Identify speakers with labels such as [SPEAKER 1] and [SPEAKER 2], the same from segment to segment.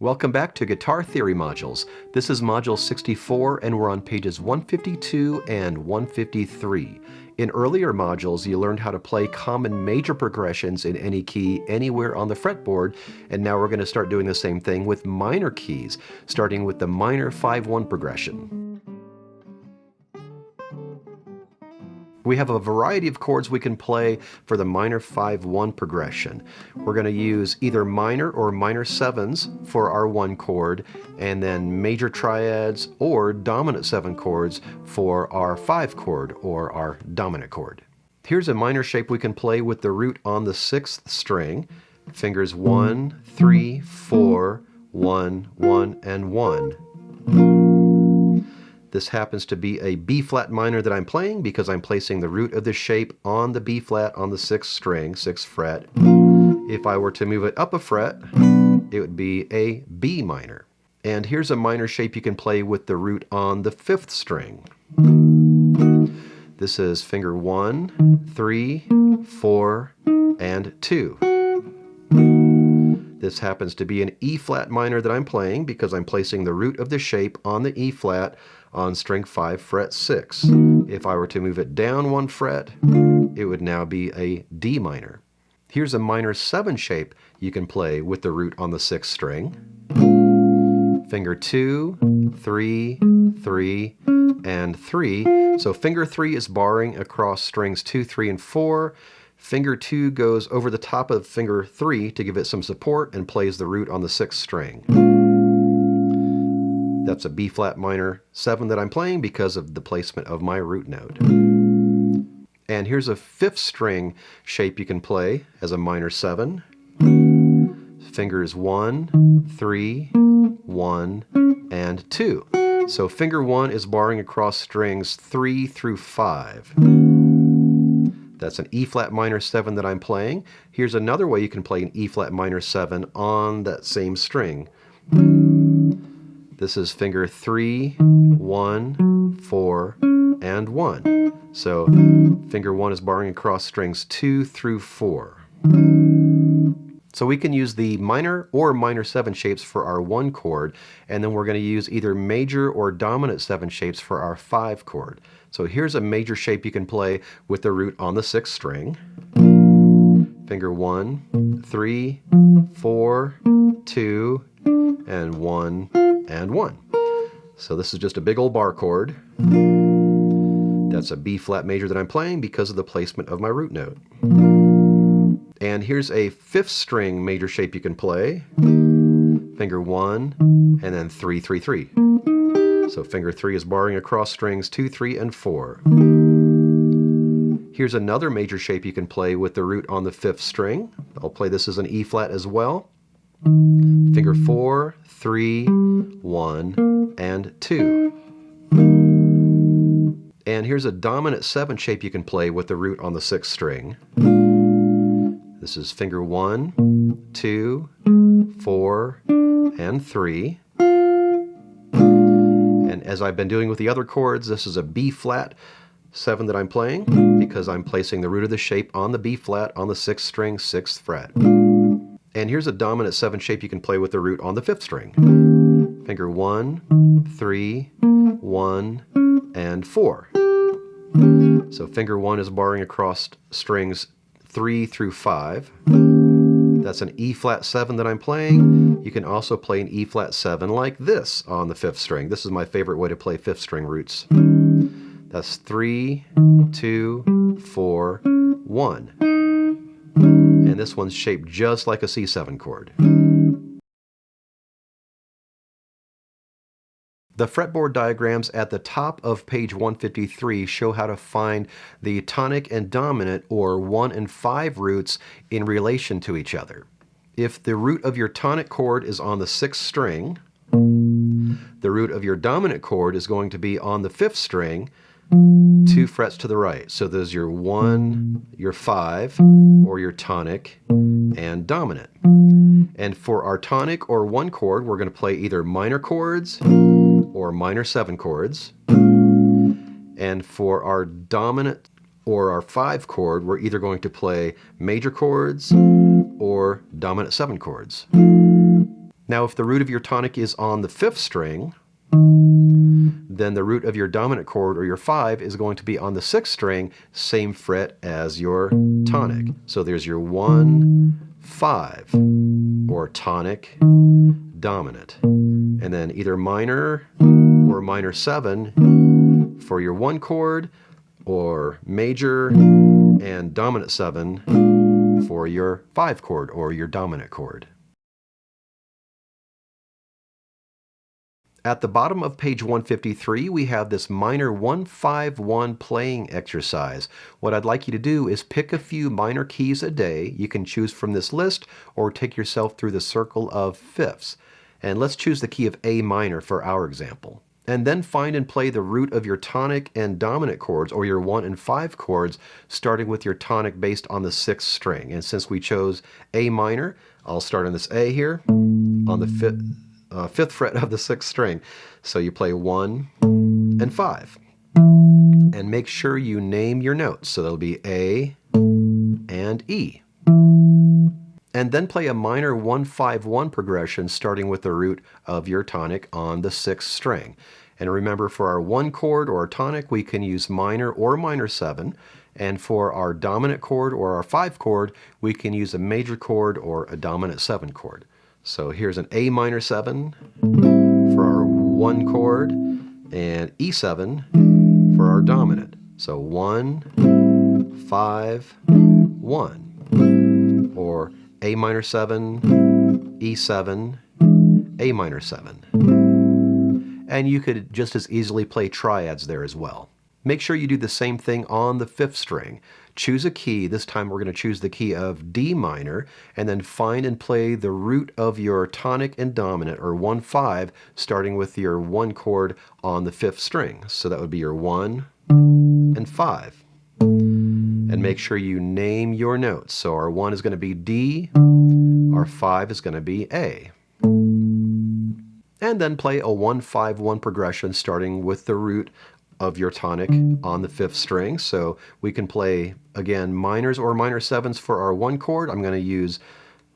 [SPEAKER 1] Welcome back to Guitar Theory Modules. This is Module 64 and we're on pages 152 and 153. In earlier modules, you learned how to play common major progressions in any key anywhere on the fretboard, and now we're going to start doing the same thing with minor keys, starting with the minor 5-1 progression. We have a variety of chords we can play for the minor 5-1 progression. We're going to use either minor or minor 7s for our 1 chord, and then major triads or dominant 7 chords for our 5 chord or our dominant chord. Here's a minor shape we can play with the root on the 6th string. Fingers 1, 3, 4, 1, 1, and 1. This happens to be a B flat minor that I'm playing because I'm placing the root of the shape on the B flat on the 6th string, 6th fret. If I were to move it up a fret, it would be a B minor. And here's a minor shape you can play with the root on the 5th string. This is finger 1, 3, 4, and 2. This happens to be an E flat minor that I'm playing because I'm placing the root of the shape on the E flat on string 5, fret 6. If I were to move it down 1 fret, it would now be a D minor. Here's a minor 7 shape you can play with the root on the 6th string. Finger 2, 3, 3, and 3. So finger 3 is barring across strings 2, 3, and 4. Finger 2 goes over the top of finger 3 to give it some support and plays the root on the 6th string. That's a B flat minor 7 that I'm playing because of the placement of my root note. And here's a 5th string shape you can play as a minor 7. Fingers 1, 3, 1, and 2. So finger 1 is barring across strings 3 through 5. That's an E flat minor 7 that I'm playing. Here's another way you can play an E flat minor 7 on that same string. This is finger 3, 1, 4, and 1. So finger 1 is barring across strings 2 through 4. So we can use the minor or minor 7 shapes for our 1 chord, and then we're going to use either major or dominant 7 shapes for our 5 chord. So here's a major shape you can play with the root on the 6th string. Finger 1, 3, 4, 2, and 1, and 1. So this is just a big old bar chord. That's a B flat major that I'm playing because of the placement of my root note. And here's a 5th string major shape you can play. Finger 1, and then 3, 3, 3. So finger 3 is barring across strings 2, 3, and 4. Here's another major shape you can play with the root on the 5th string. I'll play this as an E flat as well. Finger 4, 3, 1, and 2. And here's a dominant 7 shape you can play with the root on the 6th string. This is finger 1, 2, 4, and 3. And as I've been doing with the other chords, this is a B flat 7 that I'm playing because I'm placing the root of the shape on the B flat on the 6th string, 6th fret. And here's a dominant 7 shape you can play with the root on the 5th string. Finger 1, 3, 1, and 4. So finger 1 is barring across strings 3 through 5. That's an E flat 7 that I'm playing. You can also play an E flat 7 like this on the 5th string. This is my favorite way to play 5th string roots. That's 3, 2, 4, 1. And this one's shaped just like a C7 chord. The fretboard diagrams at the top of page 153 show how to find the tonic and dominant or 1 and 5 roots in relation to each other. If the root of your tonic chord is on the 6th string, the root of your dominant chord is going to be on the 5th string, 2 frets to the right. So there's your 1, your 5, or your tonic and dominant. And for our tonic or 1 chord, we're going to play either minor chords or minor 7 chords. And for our dominant or our 5 chord, we're either going to play major chords or dominant 7 chords. Now if the root of your tonic is on the 5th string, then the root of your dominant chord, or your 5, is going to be on the 6th string, same fret as your tonic. So there's your 1, 5, or tonic, dominant. And then either minor or minor 7 for your 1 chord, or major and dominant 7 for your 5 chord, or your dominant chord. At the bottom of page 153, we have this minor 1-5-1 playing exercise. What I'd like you to do is pick a few minor keys a day. You can choose from this list or take yourself through the circle of fifths. And let's choose the key of A minor for our example. And then find and play the root of your tonic and dominant chords, or your 1 and 5 chords, starting with your tonic based on the 6th string. And since we chose A minor, I'll start on this A here on the 5th fret of the 6th string. So you play 1 and 5. And make sure you name your notes. So that'll be A and E. And then play a minor 1-5-1 progression starting with the root of your tonic on the 6th string. And remember, for our 1 chord or tonic, we can use minor or minor 7. And for our dominant chord or our 5 chord, we can use a major chord or a dominant 7 chord. So here's an A minor 7 for our 1 chord, and E7 for our dominant. So 1, 5, 1. Or A minor 7, E7, A minor 7. And you could just as easily play triads there as well. Make sure you do the same thing on the 5th string. Choose a key. This time we're going to choose the key of D minor, and then find and play the root of your tonic and dominant, or 1-5, starting with your 1 chord on the 5th string. So that would be your 1 and 5. And make sure you name your notes. So our 1 is going to be D, our 5 is going to be A. And then play a 1-5-1 progression starting with the root of your tonic on the 5th string. So we can play, again, minors or minor 7s for our 1 chord. I'm going to use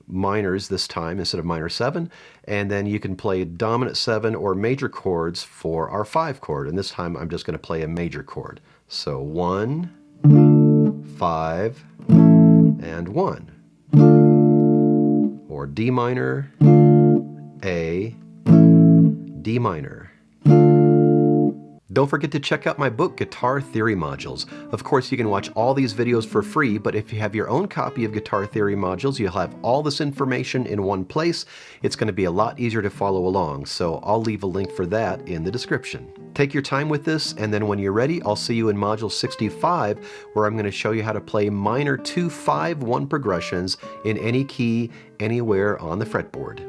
[SPEAKER 1] minors this time instead of minor 7. And then you can play dominant 7 or major chords for our 5 chord. And this time I'm just going to play a major chord. So 1, 5, and 1. Or D minor, A, D minor. Don't forget to check out my book, Guitar Theory Modules. Of course, you can watch all these videos for free, but if you have your own copy of Guitar Theory Modules, you'll have all this information in one place. It's going to be a lot easier to follow along, so I'll leave a link for that in the description. Take your time with this, and then when you're ready, I'll see you in Module 65, where I'm going to show you how to play minor 2-5-1 progressions in any key, anywhere on the fretboard.